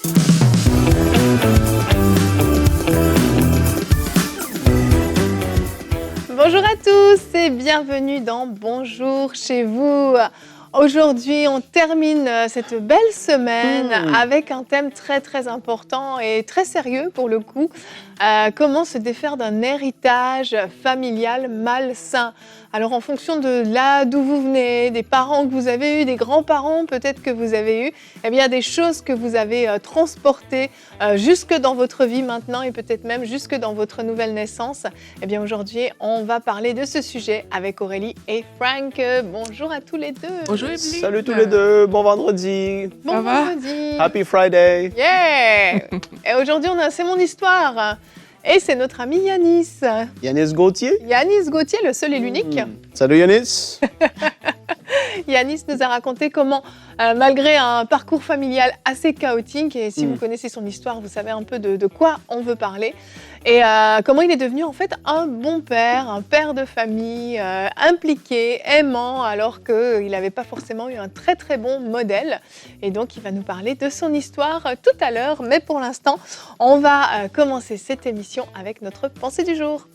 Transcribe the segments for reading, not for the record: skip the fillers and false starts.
Bonjour à tous et bienvenue dans Bonjour chez vous. Aujourd'hui, on termine cette belle semaine avec un thème très très important et très sérieux pour le coup. Comment se défaire d'un héritage familial malsain? Alors en fonction de là d'où vous venez, des parents que vous avez eus, des grands-parents peut-être que vous avez eus, eh bien des choses que vous avez transportées jusque dans votre vie maintenant et peut-être même jusque dans votre nouvelle naissance. Eh bien aujourd'hui, on va parler de ce sujet avec Aurélie et Frank. Bonjour à tous les deux. Bonjour Evelyne. Salut tous les deux, bon vendredi. Bon vendredi. Happy Friday. Yeah. Et aujourd'hui, c'est mon histoire. Et c'est notre ami Yanis. Yanis Gauthier. Yanis Gauthier, le seul et l'unique. Salut Yanis. Yanis nous a raconté comment, malgré un parcours familial assez chaotique, et si vous connaissez son histoire, vous savez un peu de quoi on veut parler, et comment il est devenu en fait un bon père, un père de famille, impliqué, aimant, alors qu'il n'avait pas forcément eu un très très bon modèle. Et donc il va nous parler de son histoire tout à l'heure, mais pour l'instant, on va commencer cette émission avec notre pensée du jour.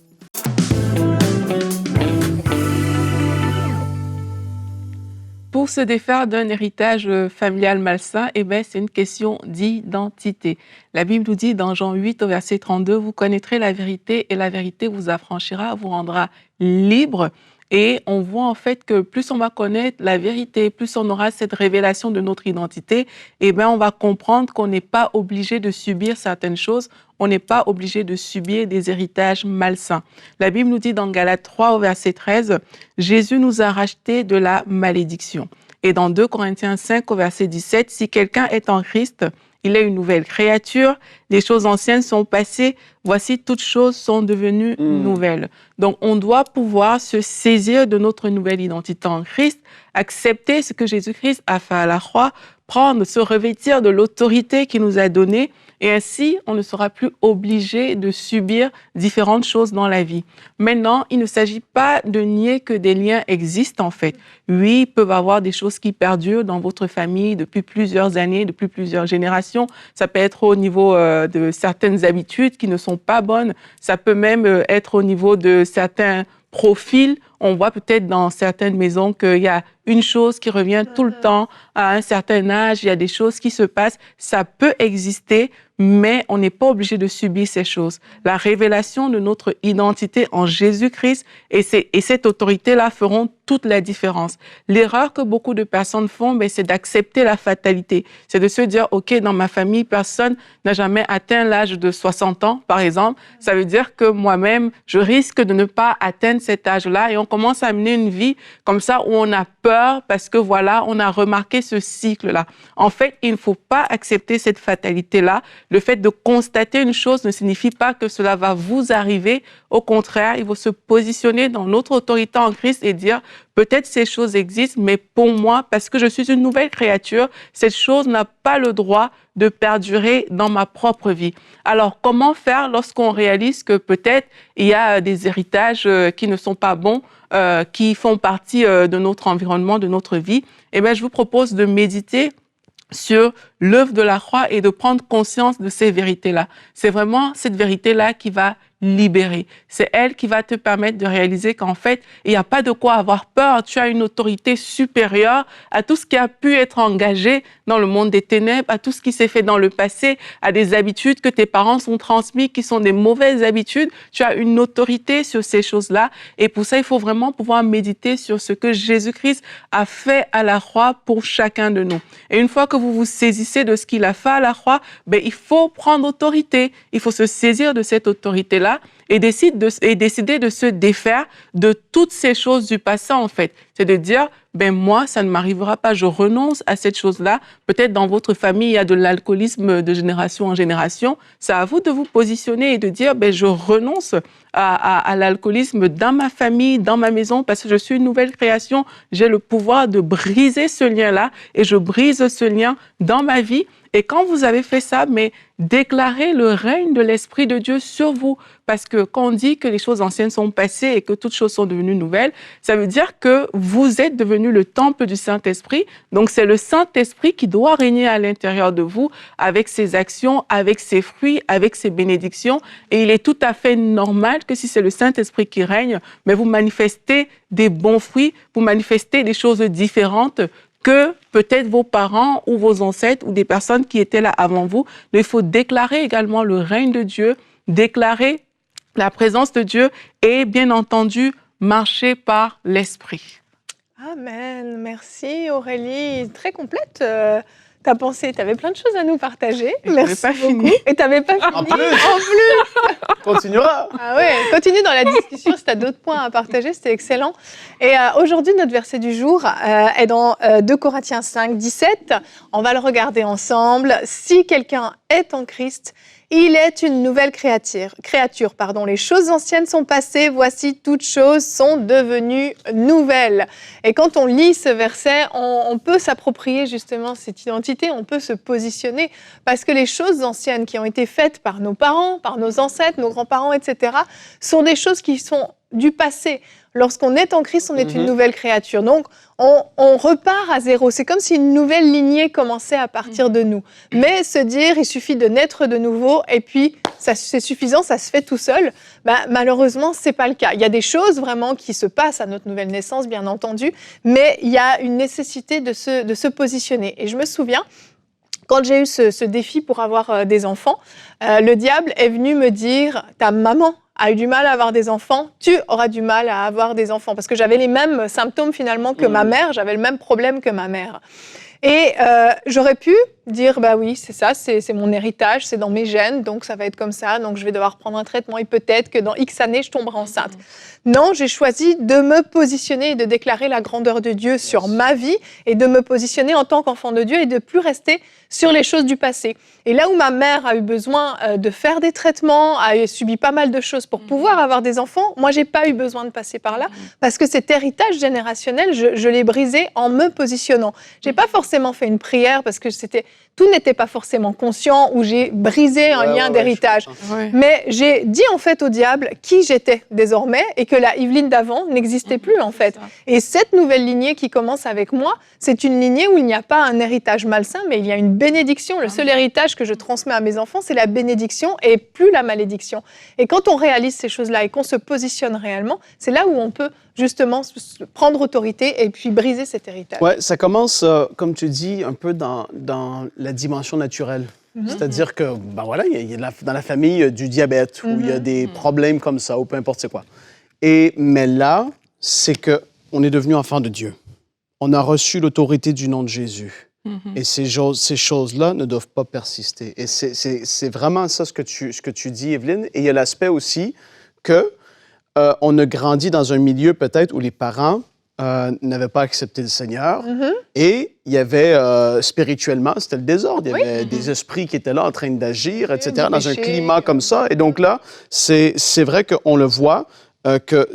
Pour se défaire d'un héritage familial malsain, c'est une question d'identité. La Bible nous dit dans Jean 8 au verset 32, « Vous connaîtrez la vérité et la vérité vous affranchira, vous rendra libre. » Et on voit en fait que plus on va connaître la vérité, plus on aura cette révélation de notre identité, on va comprendre qu'on n'est pas obligé de subir certaines choses, on n'est pas obligé de subir des héritages malsains. La Bible nous dit dans Galates 3 au verset 13, « Jésus nous a rachetés de la malédiction. » Et dans 2 Corinthiens 5 au verset 17, « Si quelqu'un est en Christ, il est une nouvelle créature, les choses anciennes sont passées, voici toutes choses sont devenues nouvelles. » Donc on doit pouvoir se saisir de notre nouvelle identité en Christ, accepter ce que Jésus-Christ a fait à la croix, prendre, se revêtir de l'autorité qu'il nous a donnée, et ainsi, on ne sera plus obligé de subir différentes choses dans la vie. Maintenant, il ne s'agit pas de nier que des liens existent en fait. Oui, il peut y avoir des choses qui perdurent dans votre famille depuis plusieurs années, depuis plusieurs générations. Ça peut être au niveau de certaines habitudes qui ne sont pas bonnes. Ça peut même être au niveau de certains profils. On voit peut-être dans certaines maisons qu'il y a une chose qui revient tout le temps à un certain âge, il y a des choses qui se passent. Ça peut exister, mais on n'est pas obligé de subir ces choses. La révélation de notre identité en Jésus-Christ et cette autorité-là feront toute la différence. L'erreur que beaucoup de personnes font, c'est d'accepter la fatalité. C'est de se dire, OK, dans ma famille, personne n'a jamais atteint l'âge de 60 ans, par exemple. Ça veut dire que moi-même, je risque de ne pas atteindre cet âge-là et on commence à mener une vie comme ça où on a peur parce que voilà, on a remarqué ce cycle-là. En fait, il ne faut pas accepter cette fatalité-là. Le fait de constater une chose ne signifie pas que cela va vous arriver. Au contraire, il faut se positionner dans notre autorité en Christ et dire, peut-être ces choses existent, mais pour moi, parce que je suis une nouvelle créature, cette chose n'a pas le droit de perdurer dans ma propre vie. Alors, comment faire lorsqu'on réalise que peut-être il y a des héritages qui ne sont pas bons, qui font partie de notre environnement, de notre vie? Je vous propose de méditer sur l'œuvre de la croix et de prendre conscience de ces vérités-là. C'est vraiment cette vérité-là qui va libérer. C'est elle qui va te permettre de réaliser qu'en fait, il n'y a pas de quoi avoir peur. Tu as une autorité supérieure à tout ce qui a pu être engagé dans le monde des ténèbres, à tout ce qui s'est fait dans le passé, à des habitudes que tes parents sont transmises, qui sont des mauvaises habitudes. Tu as une autorité sur ces choses-là. Et pour ça, il faut vraiment pouvoir méditer sur ce que Jésus-Christ a fait à la croix pour chacun de nous. Et une fois que vous vous saisissez de ce qu'il a fait à la croix, il faut prendre autorité. Il faut se saisir de cette autorité-là et décider de se défaire de toutes ces choses du passé, en fait. C'est de dire, moi, ça ne m'arrivera pas, je renonce à cette chose-là. Peut-être dans votre famille, il y a de l'alcoolisme de génération en génération. C'est à vous de vous positionner et de dire, je renonce à l'alcoolisme dans ma famille, dans ma maison, parce que je suis une nouvelle création. J'ai le pouvoir de briser ce lien-là et je brise ce lien dans ma vie. Et quand vous avez fait ça, déclarez le règne de l'Esprit de Dieu sur vous. Parce que quand on dit que les choses anciennes sont passées et que toutes choses sont devenues nouvelles, ça veut dire que vous êtes devenu le temple du Saint-Esprit. Donc, c'est le Saint-Esprit qui doit régner à l'intérieur de vous avec ses actions, avec ses fruits, avec ses bénédictions. Et il est tout à fait normal que si c'est le Saint-Esprit qui règne, mais vous manifestez des bons fruits, vous manifestez des choses différentes que peut-être vos parents ou vos ancêtres ou des personnes qui étaient là avant vous. Mais il faut déclarer également le règne de Dieu, déclarer la présence de Dieu et, bien entendu, marcher par l'Esprit. Amen. Merci Aurélie. Très complète ta pensée. Tu avais plein de choses à nous partager. Merci pas beaucoup. fini. Et tu n'avais pas fini. En plus, continuera. Ah ouais, continue dans la discussion si tu as d'autres points à partager, c'était excellent. Et aujourd'hui, notre verset du jour est dans 2 Corinthiens 5, 17. On va le regarder ensemble. Si quelqu'un est en Christ, il est une nouvelle créature. Les choses anciennes sont passées, voici toutes choses sont devenues nouvelles. Et quand on lit ce verset, on peut s'approprier justement cette identité, on peut se positionner, parce que les choses anciennes qui ont été faites par nos parents, par nos ancêtres, nos grands-parents, etc., sont des choses qui sont du passé. Lorsqu'on est en Christ, on est une nouvelle créature. Donc, on repart à zéro. C'est comme si une nouvelle lignée commençait à partir de nous. Mais se dire, il suffit de naître de nouveau et puis c'est suffisant, ça se fait tout seul. Malheureusement, c'est pas le cas. Il y a des choses vraiment qui se passent à notre nouvelle naissance, bien entendu, mais il y a une nécessité de se positionner. Et je me souviens, quand j'ai eu ce défi pour avoir des enfants, le diable est venu me dire « ta maman a eu du mal à avoir des enfants, tu auras du mal à avoir des enfants ». Parce que j'avais les mêmes symptômes finalement que ma mère, j'avais le même problème que ma mère. Et j'aurais pu dire, bah oui, c'est ça, c'est mon héritage, c'est dans mes gènes, donc ça va être comme ça, donc je vais devoir prendre un traitement et peut-être que dans X années, je tomberai enceinte. Non, j'ai choisi de me positionner et de déclarer la grandeur de Dieu sur ma vie et de me positionner en tant qu'enfant de Dieu et de plus rester sur les choses du passé. Et là où ma mère a eu besoin de faire des traitements, a subi pas mal de choses pour pouvoir avoir des enfants, moi, j'ai pas eu besoin de passer par là parce que cet héritage générationnel, je l'ai brisé en me positionnant. J'ai pas forcément fait une prière parce que tout n'était pas forcément conscient où j'ai brisé un lien d'héritage. Mais j'ai dit en fait au diable qui j'étais désormais et que la Yveline d'avant n'existait plus en fait. Et cette nouvelle lignée qui commence avec moi, c'est une lignée où il n'y a pas un héritage malsain, mais il y a une bénédiction. Le seul héritage que je transmets à mes enfants, c'est la bénédiction et plus la malédiction. Et quand on réalise ces choses-là et qu'on se positionne réellement, c'est là où on peut justement prendre autorité et puis briser cet héritage. Ouais, ça commence, comme tu dis, un peu dans la dimension naturelle. C'est-à-dire que, ben voilà, il y a dans la famille du diabète, ou il y a des problèmes comme ça, ou peu importe c'est quoi. Mais là, c'est qu'on est devenu enfant de Dieu. On a reçu l'autorité du nom de Jésus. Et ces choses-là ne doivent pas persister. Et c'est vraiment ça ce que tu dis, Evelyne. Et il y a l'aspect aussi que on a grandi dans un milieu peut-être où les parents n'avaient pas accepté le Seigneur. Et il y avait, spirituellement, c'était le désordre. Il y avait des esprits qui étaient là en train d'agir, etc., dans un climat comme ça. Et donc là, c'est vrai qu'on le voit que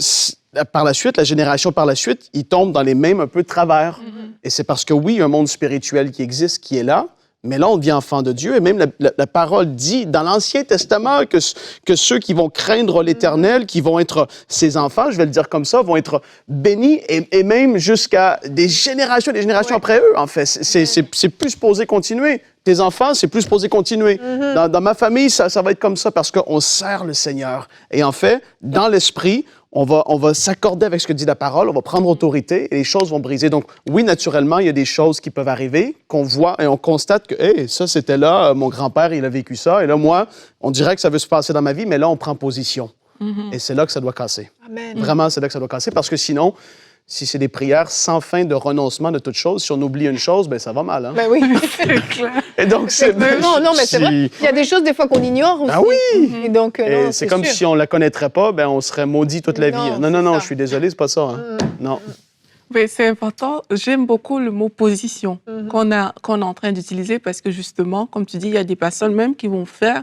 par la suite, la génération par la suite, ils tombent dans les mêmes un peu travers. Et c'est parce que oui, il y a un monde spirituel qui existe, qui est là, mais là, on devient enfant de Dieu. Et même la parole dit dans l'Ancien Testament que ceux qui vont craindre l'Éternel, qui vont être ses enfants, je vais le dire comme ça, vont être bénis et même jusqu'à des générations après eux, en fait. C'est plus supposé continuer. Tes enfants, c'est plus supposé continuer. Dans ma famille, ça va être comme ça parce qu'on sert le Seigneur. Et en fait, dans l'esprit, on va s'accorder avec ce que dit la parole, on va prendre autorité et les choses vont briser. Donc, oui, naturellement, il y a des choses qui peuvent arriver, qu'on voit et on constate que, hey, ça, c'était là, mon grand-père, il a vécu ça. Et là, moi, on dirait que ça veut se passer dans ma vie, mais là, on prend position. Et c'est là que ça doit casser. Amen. Vraiment, c'est là que ça doit casser parce que sinon, si c'est des prières sans fin de renoncement de toute chose, si on oublie une chose, ben ça va mal. Hein? Ben oui. Et donc, non, mais c'est vrai. Il y a des choses, des fois, qu'on ignore aussi. Ah oui! Et donc, non, c'est comme si on la connaîtrait pas, ben on serait maudit toute la vie. Non, je suis désolé, c'est pas ça. Hein? Non. Mais c'est important. J'aime beaucoup le mot position qu'on est en train d'utiliser parce que justement, comme tu dis, il y a des personnes même qui vont faire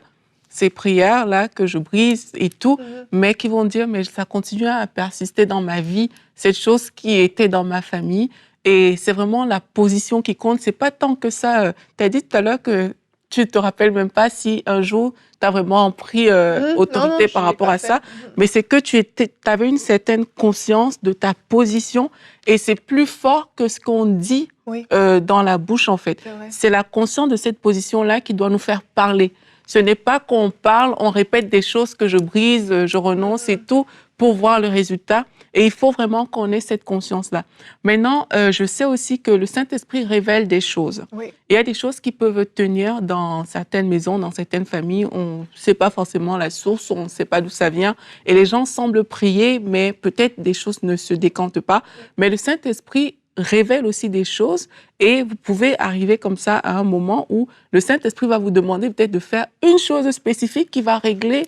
ces prières-là que je brise et tout, mais qui vont dire, mais ça continue à persister dans ma vie, cette chose qui était dans ma famille. Et c'est vraiment la position qui compte. C'est pas tant que ça. Tu as dit tout à l'heure que tu te rappelles même pas si un jour tu as vraiment pris autorité par rapport à ça, mais c'est que tu avais une certaine conscience de ta position et c'est plus fort que ce qu'on dit dans la bouche en fait. C'est la conscience de cette position-là qui doit nous faire parler. Ce n'est pas qu'on parle, on répète des choses que je brise, je renonce et tout pour voir le résultat. Et il faut vraiment qu'on ait cette conscience-là. Maintenant, je sais aussi que le Saint-Esprit révèle des choses. Oui. Il y a des choses qui peuvent tenir dans certaines maisons, dans certaines familles. On ne sait pas forcément la source, on ne sait pas d'où ça vient. Et les gens semblent prier, mais peut-être des choses ne se décantent pas. Mais le Saint-Esprit révèle aussi des choses et vous pouvez arriver comme ça à un moment où le Saint-Esprit va vous demander peut-être de faire une chose spécifique qui va régler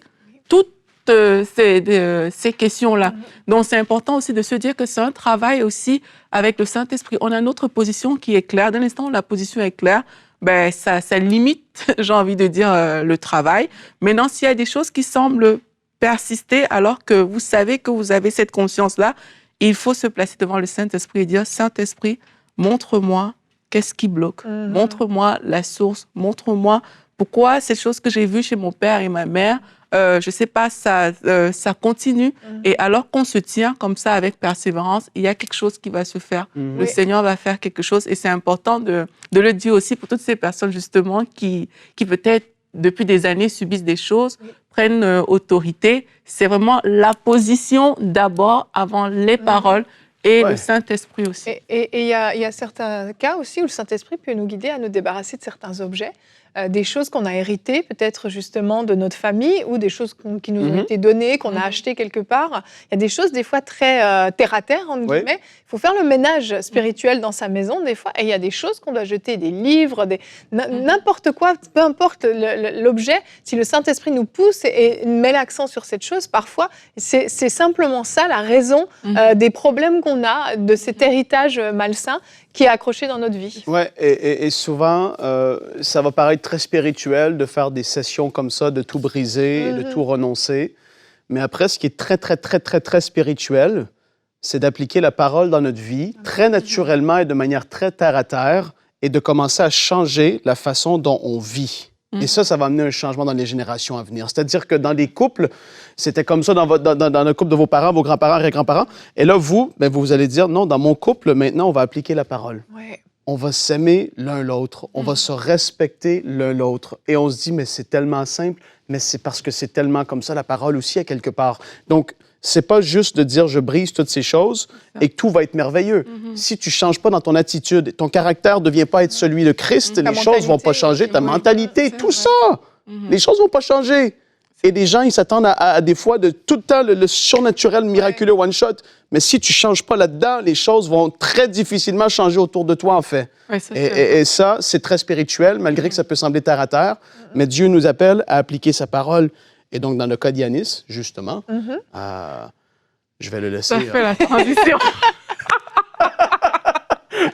toutes ces questions-là. Donc, c'est important aussi de se dire que c'est un travail aussi avec le Saint-Esprit. On a notre position qui est claire. Dès l'instant où la position est claire, ben, ça limite, j'ai envie de dire, le travail. Maintenant, s'il y a des choses qui semblent persister alors que vous savez que vous avez cette conscience-là, il faut se placer devant le Saint-Esprit et dire « Saint-Esprit, montre-moi qu'est-ce qui bloque. Montre-moi la source. Montre-moi pourquoi cette chose que j'ai vue chez mon père et ma mère, je ne sais pas, ça continue. Et alors qu'on se tient comme ça avec persévérance, il y a quelque chose qui va se faire. Le Seigneur va faire quelque chose. Et c'est important de le dire aussi pour toutes ces personnes justement qui peut-être depuis des années subissent des choses, prennent autorité. C'est vraiment la position d'abord avant les paroles et le Saint-Esprit aussi. Et il y a certains cas aussi où le Saint-Esprit peut nous guider à nous débarrasser de certains objets, des choses qu'on a héritées, peut-être justement de notre famille, ou des choses qui nous ont été données, qu'on a achetées quelque part. Il y a des choses des fois très terre-à-terre, entre guillemets. Il faut faire le ménage spirituel dans sa maison des fois, et il y a des choses qu'on doit jeter, des livres, n'importe quoi, peu importe l'objet. Si le Saint-Esprit nous pousse et met l'accent sur cette chose, parfois, c'est simplement ça la raison des problèmes qu'on a, de cet héritage malsain qui est accroché dans notre vie. Oui, et souvent, ça va paraître très spirituel de faire des sessions comme ça, de tout briser, de tout renoncer. Mais après, ce qui est très, très, très, très, très spirituel, c'est d'appliquer la parole dans notre vie, très naturellement et de manière très terre-à-terre, et de commencer à changer la façon dont on vit. Et ça va amener un changement dans les générations à venir. C'est-à-dire que dans les couples, c'était comme ça dans le couple de vos parents, vos grands-parents, arrière-grands-parents. Et là, vous allez dire, non, dans mon couple, maintenant, on va appliquer la parole. Ouais. On va s'aimer l'un l'autre. On va se respecter l'un l'autre. Et on se dit, mais c'est tellement simple, mais c'est parce que c'est tellement comme ça, la parole aussi, à quelque part. Donc, c'est pas juste de dire je brise toutes ces choses et que tout va être merveilleux. Si tu changes pas dans ton attitude, ton caractère ne devient pas être celui de Christ, les choses vont pas changer, ta mentalité, tout ça, les choses vont pas changer. Et les gens, ils s'attendent à des fois de tout le temps le surnaturel, miraculeux, one shot. Mais si tu changes pas là-dedans, les choses vont très difficilement changer autour de toi, en fait. Ouais, et ça, c'est très spirituel, malgré que ça peut sembler terre à terre. Mais Dieu nous appelle à appliquer sa parole. Et donc, dans le cas d'Yanis, justement, je vais le laisser... Ça fait la transition.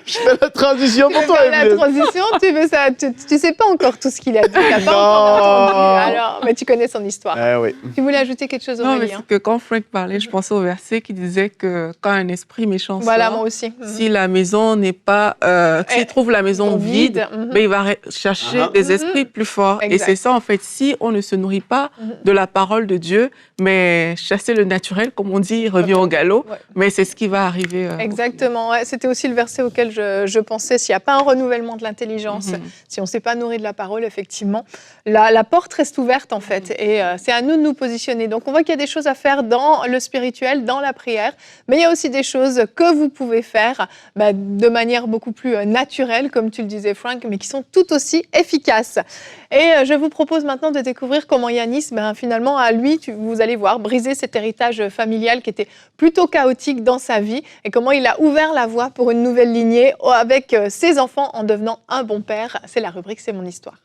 Je fais la transition pour toi, Evelyne. La transition, tu veux ça. Tu sais pas encore tout ce qu'il a dit. Tu n'as pas encore entendu. Alors, mais tu connais son histoire. Oui. Tu voulais ajouter quelque chose, Aurélie? Non, mais c'est que quand Frank parlait, je pensais au verset qui disait que quand un esprit méchant voilà, moi aussi. Si la maison n'est pas... s'il trouve la maison vide, ben, il va chercher des esprits plus forts. Exact. Et c'est ça, en fait. Si on ne se nourrit pas de la parole de Dieu, mais chasser le naturel, comme on dit, il revient au galop. Ouais. Mais c'est ce qui va arriver. Exactement. Ouais, c'était aussi le verset auquel je pensais. S'il n'y a pas un renouvellement de l'intelligence, si on ne s'est pas nourri de la parole, effectivement, la porte reste ouverte, en fait. Et c'est à nous de nous positionner. Donc, on voit qu'il y a des choses à faire dans le spirituel, dans la prière. Mais il y a aussi des choses que vous pouvez faire de manière beaucoup plus naturelle, comme tu le disais, Frank, mais qui sont tout aussi efficaces. Et je vous propose maintenant de découvrir comment Yanis, finalement, à lui, vous allez voir, briser cet héritage familial qui était plutôt chaotique dans sa vie et comment il a ouvert la voie pour une nouvelle lignée avec ses enfants en devenant un bon père. C'est la rubrique « C'est mon histoire ».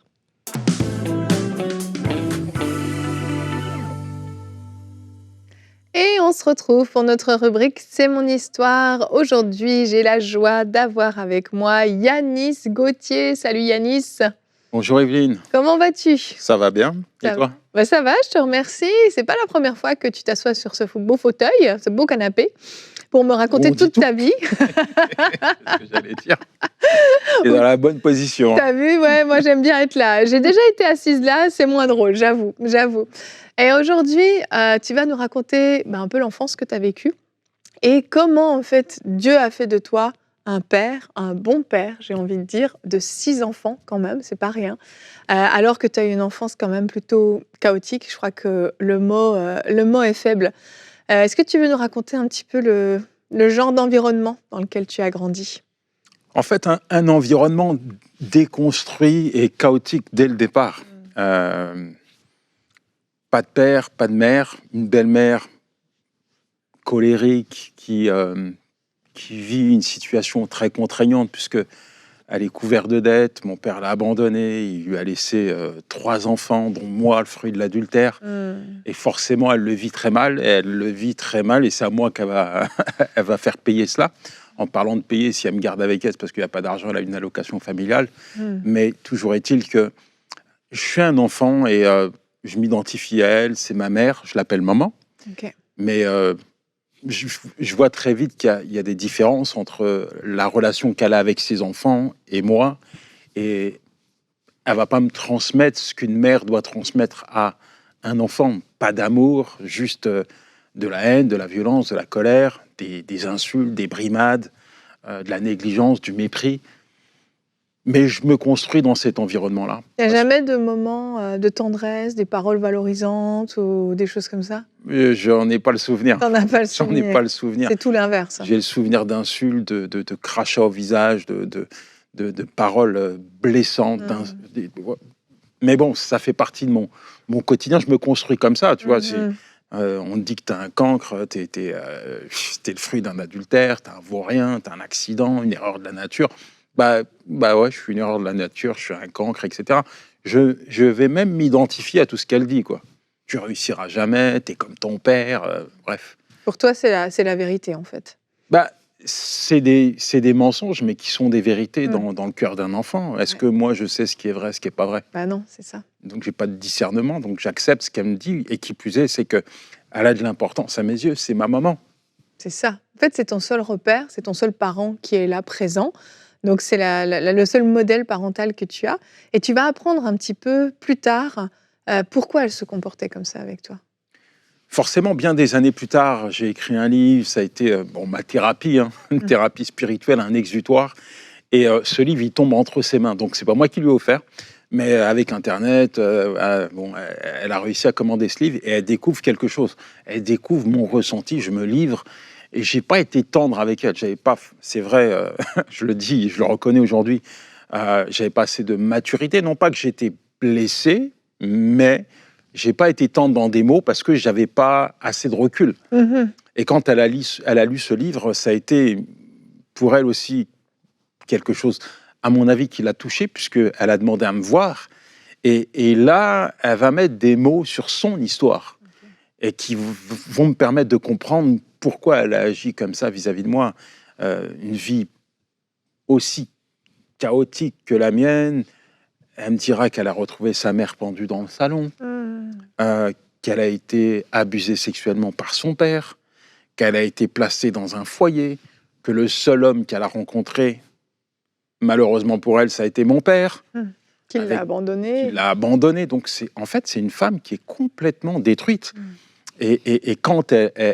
Et on se retrouve pour notre rubrique « C'est mon histoire ». Aujourd'hui, j'ai la joie d'avoir avec moi Yanis Gauthier. Salut Yanis. Bonjour Evelyne, Comment vas-tu? ça va bien? Et Ça toi? va. Ça va, je te remercie. C'est pas la première fois que tu t'assois sur ce beau fauteuil, ce beau canapé, pour me raconter On dit toute tout. ta vie. C'est ce que j'allais dire. Tu es dans la bonne position. T'as vu? Ouais, moi j'aime bien être là. J'ai déjà été assise là, c'est moins drôle, j'avoue. Et aujourd'hui, tu vas nous raconter un peu l'enfance que tu as vécue et comment en fait Dieu a fait de toi un père, un bon père, j'ai envie de dire, de 6 enfants quand même, c'est pas rien. Alors que tu as eu une enfance quand même plutôt chaotique, je crois que le mot est faible. Est-ce que tu veux nous raconter un petit peu le genre d'environnement dans lequel tu as grandi? En fait, un environnement déconstruit et chaotique dès le départ. Pas de père, pas de mère, une belle-mère colérique qui vit une situation très contraignante puisque elle est couverte de dettes. Mon père l'a abandonnée, il lui a laissé 3 enfants, dont moi, le fruit de l'adultère. Et forcément, elle le vit très mal. Et c'est à moi qu'elle va, elle va faire payer cela. En parlant de payer, si elle me garde avec elle, c'est parce qu'il n'y a pas d'argent, elle a une allocation familiale. Mais toujours est-il que je suis un enfant et je m'identifie à elle, c'est ma mère, je l'appelle maman. Ok. Mais je vois très vite qu'il y a des différences entre la relation qu'elle a avec ses enfants et moi. Et elle ne va pas me transmettre ce qu'une mère doit transmettre à un enfant. Pas d'amour, juste de la haine, de la violence, de la colère, des insultes, des brimades, de la négligence, du mépris. Mais je me construis dans cet environnement-là. Il n'y a jamais de moments de tendresse, des paroles valorisantes ou des choses comme ça? J'en ai pas le souvenir. T'en as pas le J'en ai souvenir. pas le souvenir. C'est tout l'inverse. J'ai le souvenir d'insultes, de crachats au visage, de paroles blessantes. Mais bon, ça fait partie de mon quotidien. Je me construis comme ça, tu vois. On te dit que tu as un cancre, t'es le fruit d'un adultère, tu un vaurien, tu un accident, une erreur de la nature. Bah ouais, je suis une erreur de la nature, je suis un cancre, etc. Je vais même m'identifier à tout ce qu'elle dit, quoi. Tu réussiras jamais, t'es comme ton père, bref. Pour toi, c'est la vérité, en fait. C'est des mensonges, mais qui sont des vérités dans le cœur d'un enfant. Est-ce que moi, je sais ce qui est vrai, ce qui n'est pas vrai? Bah non, c'est ça. Donc, j'ai pas de discernement, donc j'accepte ce qu'elle me dit. Et qui plus est, c'est qu'elle a de l'importance à mes yeux, c'est ma maman. C'est ça. En fait, c'est ton seul repère, c'est ton seul parent qui est là, présent. Donc, c'est le seul modèle parental que tu as. Et tu vas apprendre un petit peu plus tard pourquoi elle se comportait comme ça avec toi. Forcément, bien des années plus tard, j'ai écrit un livre, ça a été ma thérapie, une thérapie spirituelle, un exutoire. Et ce livre, il tombe entre ses mains. Donc, c'est pas moi qui lui ai offert, mais avec Internet, elle a réussi à commander ce livre et elle découvre quelque chose. Elle découvre mon ressenti, je me livre. Et j'ai pas été tendre avec elle. J'avais pas, c'est vrai, je le dis, je le reconnais aujourd'hui, j'avais pas assez de maturité. Non pas que j'étais blessé, mais j'ai pas été tendre dans des mots parce que j'avais pas assez de recul. Et quand elle a lu ce livre, ça a été pour elle aussi quelque chose, à mon avis, qui l'a touchée, puisqu'elle a demandé à me voir. Et là, elle va mettre des mots sur son histoire et qui vont me permettre de comprendre pourquoi elle a agi comme ça vis-à-vis de moi. Une vie aussi chaotique que la mienne. Elle me dira qu'elle a retrouvé sa mère pendue dans le salon, qu'elle a été abusée sexuellement par son père, qu'elle a été placée dans un foyer, que le seul homme qu'elle a rencontré, malheureusement pour elle, ça a été mon père. Qu'il l'a abandonnée. Qu'il l'a abandonnée. Donc, c'est une femme qui est complètement détruite. Et quand elle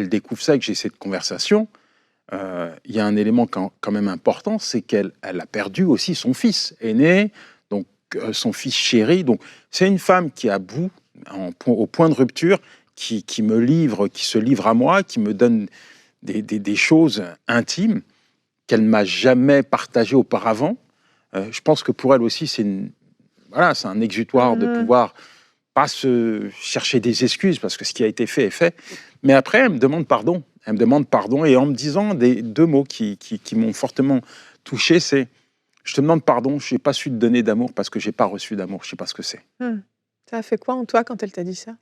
découvre ça et que j'ai cette conversation, il y a un élément quand même important, c'est qu'elle a perdu aussi son fils aîné, donc son fils chéri. Donc c'est une femme qui est à bout, au point de rupture, qui me livre, qui se livre à moi, qui me donne des choses intimes qu'elle ne m'a jamais partagées auparavant. Je pense que pour elle aussi, c'est un exutoire de pouvoir pas se chercher des excuses, parce que ce qui a été fait est fait. Mais après, elle me demande pardon. Elle me demande pardon, et en me disant deux mots qui m'ont fortement touché, c'est « Je te demande pardon, je n'ai pas su te donner d'amour parce que je n'ai pas reçu d'amour, je ne sais pas ce que c'est. » Ça a fait quoi en toi quand elle t'a dit ça?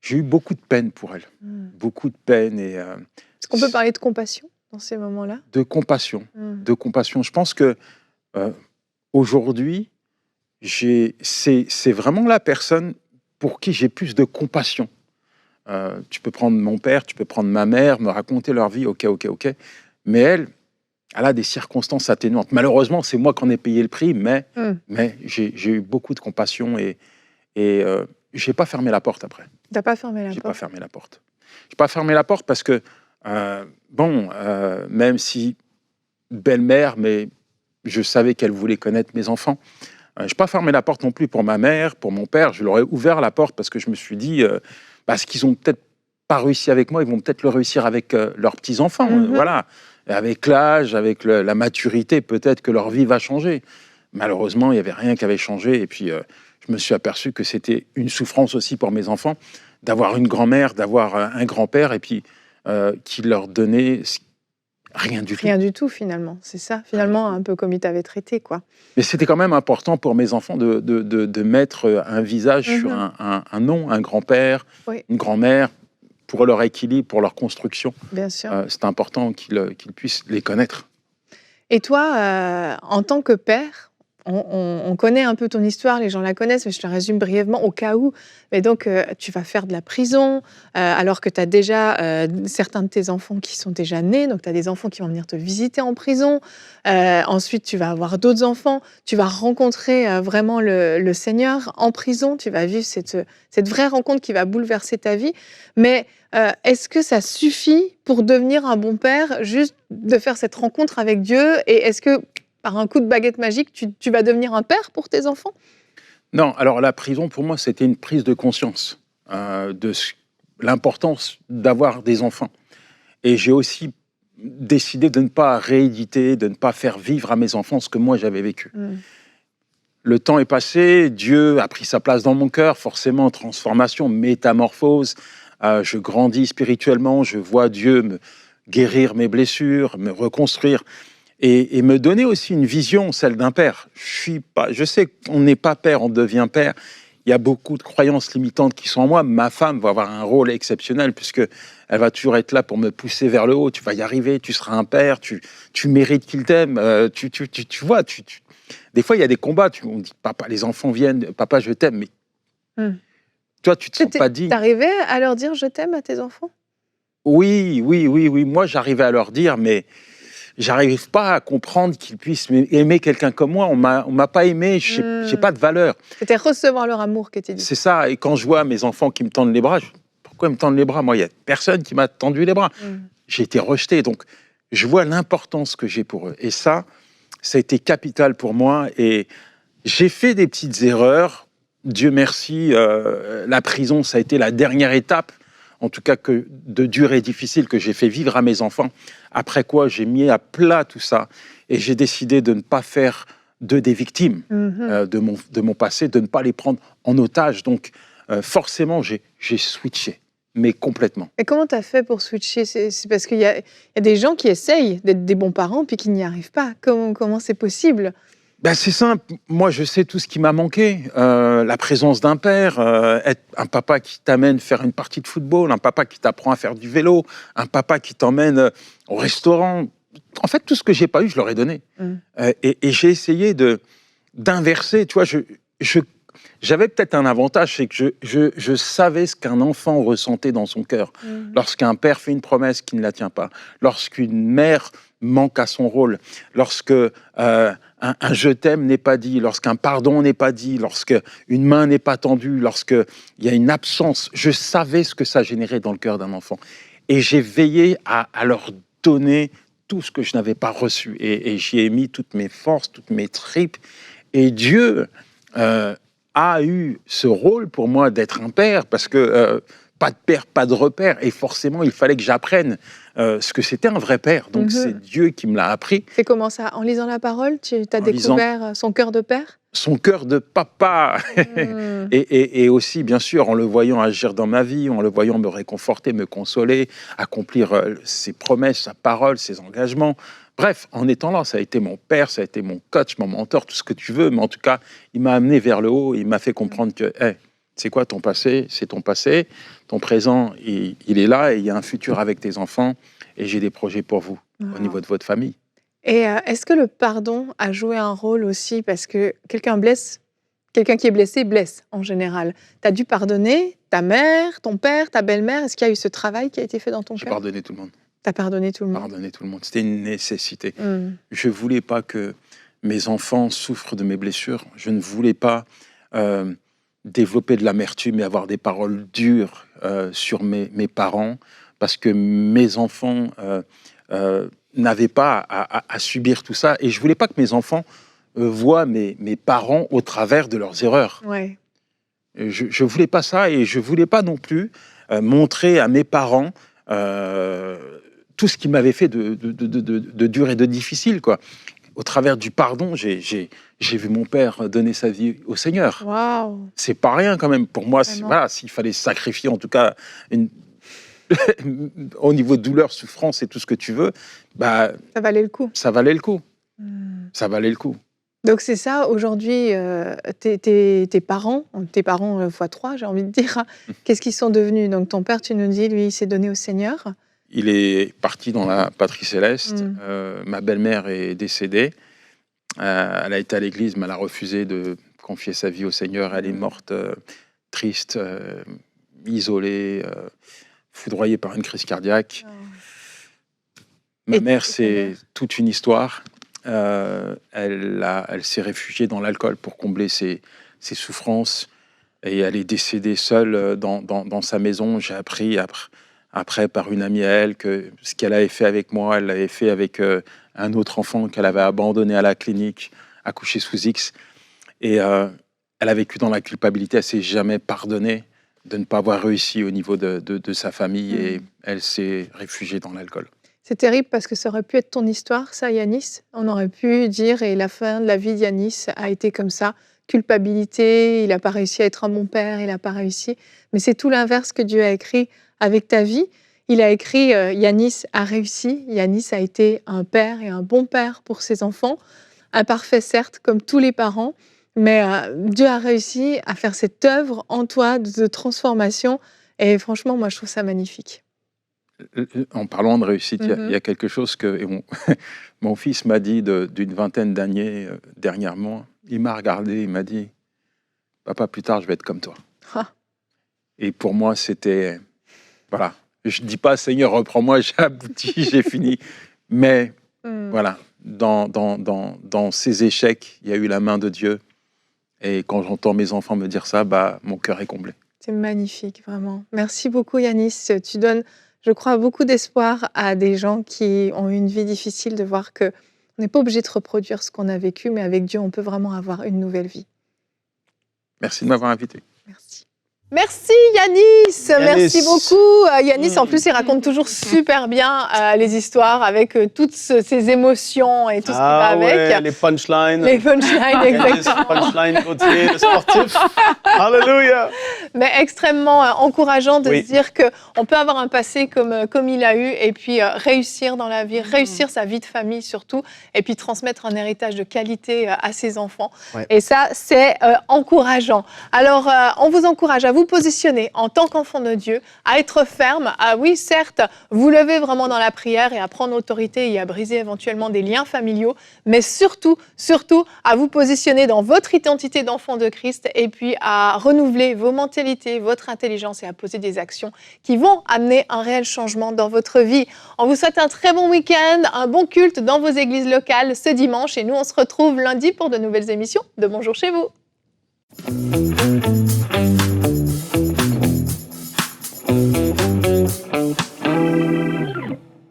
J'ai eu beaucoup de peine pour elle. Beaucoup de peine. Est-ce qu'on peut parler de compassion dans ces moments-là? De compassion. De compassion. Je pense que euh, aujourd'hui, c'est vraiment la personne pour qui j'ai plus de compassion. Tu peux prendre mon père, tu peux prendre ma mère, me raconter leur vie, ok. Mais elle a des circonstances atténuantes. Malheureusement, c'est moi qui en ai payé le prix, mais j'ai eu beaucoup de compassion et je n'ai pas fermé la porte après. Tu n'as pas fermé la J'ai porte. pas fermé la porte. J'ai pas fermé la porte parce que, même si belle-mère, mais je savais qu'elle voulait connaître mes enfants. Je n'ai pas fermé la porte non plus pour ma mère, pour mon père. Je leur ai ouvert la porte parce que je me suis dit, parce qu'ils ont peut-être pas réussi avec moi, ils vont peut-être le réussir avec leurs petits-enfants. Voilà. Et avec l'âge, avec la maturité, peut-être que leur vie va changer. Malheureusement, il n'y avait rien qui avait changé. Et puis, je me suis aperçu que c'était une souffrance aussi pour mes enfants d'avoir une grand-mère, d'avoir un grand-père, et puis qui leur donnait rien du tout. Rien du tout, finalement. C'est ça, finalement, un peu comme ils t'avaient traité, quoi. Mais c'était quand même important pour mes enfants de mettre un visage sur un nom, un grand-père, une grand-mère, pour leur équilibre, pour leur construction. Bien sûr. C'est important qu'ils puissent les connaître. Et toi, en tant que père, on connaît un peu ton histoire, les gens la connaissent, mais je te résume brièvement au cas où. Mais donc, tu vas faire de la prison, alors que tu as déjà certains de tes enfants qui sont déjà nés, donc tu as des enfants qui vont venir te visiter en prison. Ensuite, tu vas avoir d'autres enfants, tu vas rencontrer vraiment le Seigneur en prison, tu vas vivre cette vraie rencontre qui va bouleverser ta vie. Mais est-ce que ça suffit pour devenir un bon père, juste de faire cette rencontre avec Dieu? Et est-ce que, par un coup de baguette magique, tu vas devenir un père pour tes enfants? Non, alors la prison, pour moi, c'était une prise de conscience de l'importance d'avoir des enfants. Et j'ai aussi décidé de ne pas rééditer, de ne pas faire vivre à mes enfants ce que moi j'avais vécu. Le temps est passé, Dieu a pris sa place dans mon cœur, forcément, transformation, métamorphose. Je grandis spirituellement, je vois Dieu me guérir mes blessures, me reconstruire. Et me donner aussi une vision, celle d'un père. Je sais qu'on n'est pas père, on devient père. Il y a beaucoup de croyances limitantes qui sont en moi. Ma femme va avoir un rôle exceptionnel puisqu'elle va toujours être là pour me pousser vers le haut. Tu vas y arriver, tu seras un père, tu mérites qu'il t'aime. Tu vois, des fois, il y a des combats. On dit, papa, les enfants viennent, papa, je t'aime. Mais toi, tu te sens pas digne. T'arrivais à leur dire je t'aime à tes enfants? Oui. Moi, j'arrivais à leur dire, mais j'arrive pas à comprendre qu'ils puissent aimer quelqu'un comme moi. On m'a pas aimé, j'ai pas de valeur. C'était recevoir leur amour que tu dis. C'est ça. Et quand je vois mes enfants qui me tendent les bras, pourquoi ils me tendent les bras? Moi, il y a personne qui m'a tendu les bras. J'ai été rejeté. Donc, je vois l'importance que j'ai pour eux. Et ça a été capital pour moi. Et j'ai fait des petites erreurs. Dieu merci, la prison, ça a été la dernière étape, en tout cas de dur et difficile, que j'ai fait vivre à mes enfants. Après quoi, j'ai mis à plat tout ça et j'ai décidé de ne pas faire d'eux des victimes de mon passé, de ne pas les prendre en otage. Donc, forcément, j'ai switché, mais complètement. Et comment tu as fait pour switcher? C'est parce qu'il y a des gens qui essayent d'être des bons parents puis qui n'y arrivent pas. Comment c'est possible? Ben, c'est simple, moi je sais tout ce qui m'a manqué, la présence d'un père, être un papa qui t'amène faire une partie de football, un papa qui t'apprend à faire du vélo, un papa qui t'emmène au restaurant. En fait, tout ce que j'ai pas eu, je leur ai donné. Et j'ai essayé d'inverser, tu vois, j'avais peut-être un avantage, c'est que je savais ce qu'un enfant ressentait dans son cœur. Lorsqu'un père fait une promesse qui ne la tient pas, lorsqu'une mère manque à son rôle, lorsque un je t'aime n'est pas dit, lorsqu'un pardon n'est pas dit, lorsqu'une main n'est pas tendue, lorsqu'il y a une absence, je savais ce que ça générait dans le cœur d'un enfant. Et j'ai veillé à leur donner tout ce que je n'avais pas reçu. Et j'y ai mis toutes mes forces, toutes mes tripes. Et Dieu a eu ce rôle pour moi d'être un père, parce que pas de père, pas de repère. Et forcément, il fallait que j'apprenne ce que c'était un vrai père. Donc, c'est Dieu qui me l'a appris. C'est comment ça? En lisant la parole, tu as découvert son cœur de père? Son cœur de papa. Et aussi, bien sûr, en le voyant agir dans ma vie, en le voyant me réconforter, me consoler, accomplir ses promesses, sa parole, ses engagements. Bref, en étant là, ça a été mon père, ça a été mon coach, mon mentor, tout ce que tu veux. Mais en tout cas, il m'a amené vers le haut. Il m'a fait comprendre que, c'est quoi ton passé? C'est ton passé. Ton présent, il est là et il y a un futur avec tes enfants. Et j'ai des projets pour vous au niveau de votre famille. Et est-ce que le pardon a joué un rôle aussi? Parce que quelqu'un qui est blessé, blesse en général. Tu as dû pardonner ta mère, ton père, ta belle-mère. Est-ce qu'il y a eu ce travail qui a été fait dans ton J'ai cœur? pardonné tout le monde. Tu as pardonné tout le monde. Pardonner tout le monde. C'était une nécessité. Mm. Je ne voulais pas que mes enfants souffrent de mes blessures. Je ne voulais pas développer de l'amertume et avoir des paroles dures sur mes parents, parce que mes enfants n'avaient pas à subir tout ça. Et je ne voulais pas que mes enfants voient mes parents au travers de leurs erreurs. Ouais. Je ne voulais pas ça, et je ne voulais pas non plus montrer à mes parents tout ce qu'ils m'avaient fait de dur et de difficile, quoi. Au travers du pardon, j'ai vu mon père donner sa vie au Seigneur. Waouh. C'est pas rien quand même. Pour moi, Vraiment. voilà, s'il fallait sacrifier, en tout cas, au niveau de douleur, souffrance et tout ce que tu veux, bah, Ça valait le coup. ça valait le coup. Mm. Ça valait le coup. Donc c'est ça, aujourd'hui, tes parents x3, j'ai envie de dire, qu'est-ce qu'ils sont devenus? Donc ton père, tu nous dis, lui, il s'est donné au Seigneur. Il est parti dans la patrie céleste. Mm. Ma belle-mère est décédée. Elle a été à l'église, mais elle a refusé de confier sa vie au Seigneur. Elle est morte triste, isolée, foudroyée par une crise cardiaque. Ma Et mère, tu c'est Seigneur. toute une histoire. Elle s'est réfugiée dans l'alcool pour combler ses souffrances. Et elle est décédée seule dans sa maison. J'ai appris après par une amie à elle que ce qu'elle avait fait avec moi, elle l'avait fait avec un autre enfant qu'elle avait abandonné à la clinique, accouché sous X. Et elle a vécu dans la culpabilité. Elle s'est jamais pardonnée de ne pas avoir réussi au niveau de sa famille. Et elle s'est réfugiée dans l'alcool. C'est terrible parce que ça aurait pu être ton histoire, ça, Yanis. On aurait pu dire, et la fin de la vie d'Yanis a été comme ça. Culpabilité, il n'a pas réussi à être un bon père, il n'a pas réussi. Mais c'est tout l'inverse que Dieu a écrit avec ta vie. Il a écrit, Yanis a réussi, Yanis a été un père et un bon père pour ses enfants. Imparfait, certes, comme tous les parents, mais Dieu a réussi à faire cette œuvre en toi de transformation. Et franchement, moi, je trouve ça magnifique. En parlant de réussite, il y a quelque chose que mon fils m'a dit d'une vingtaine d'années dernièrement. Il m'a regardé, il m'a dit « Papa, plus tard, je vais être comme toi. Ah. » Et pour moi, c'était... Voilà. Je ne dis pas « Seigneur, reprends-moi, j'ai abouti, j'ai fini. » Mais voilà, dans ces échecs, il y a eu la main de Dieu. Et quand j'entends mes enfants me dire ça, bah, mon cœur est comblé. C'est magnifique, vraiment. Merci beaucoup, Yanis. Tu donnes, je crois, beaucoup d'espoir à des gens qui ont eu une vie difficile, de voir qu'on n'est pas obligé de reproduire ce qu'on a vécu, mais avec Dieu, on peut vraiment avoir une nouvelle vie. Merci de m'avoir invité. Merci. Merci Yanis, merci beaucoup. Yanis, en plus, il raconte toujours super bien les histoires avec toutes ces émotions et tout ce qui va avec. Ouais, les punchlines. Les punchlines, exactement. Punchline côté le sportif. Alléluia. Mais extrêmement encourageant de Oui. se dire qu'on peut avoir un passé comme il a eu et puis réussir dans la vie, réussir sa vie de famille surtout, et puis transmettre un héritage de qualité à ses enfants. Ouais. Et ça, c'est encourageant. Alors, on vous encourage à vous positionner en tant qu'enfant de Dieu, à être ferme, à, oui, certes, vous lever vraiment dans la prière et à prendre autorité et à briser éventuellement des liens familiaux, mais surtout, à vous positionner dans votre identité d'enfant de Christ et puis à renouveler vos mentalités, votre intelligence et à poser des actions qui vont amener un réel changement dans votre vie. On vous souhaite un très bon week-end, un bon culte dans vos églises locales ce dimanche et nous, on se retrouve lundi pour de nouvelles émissions de Bonjour chez vous.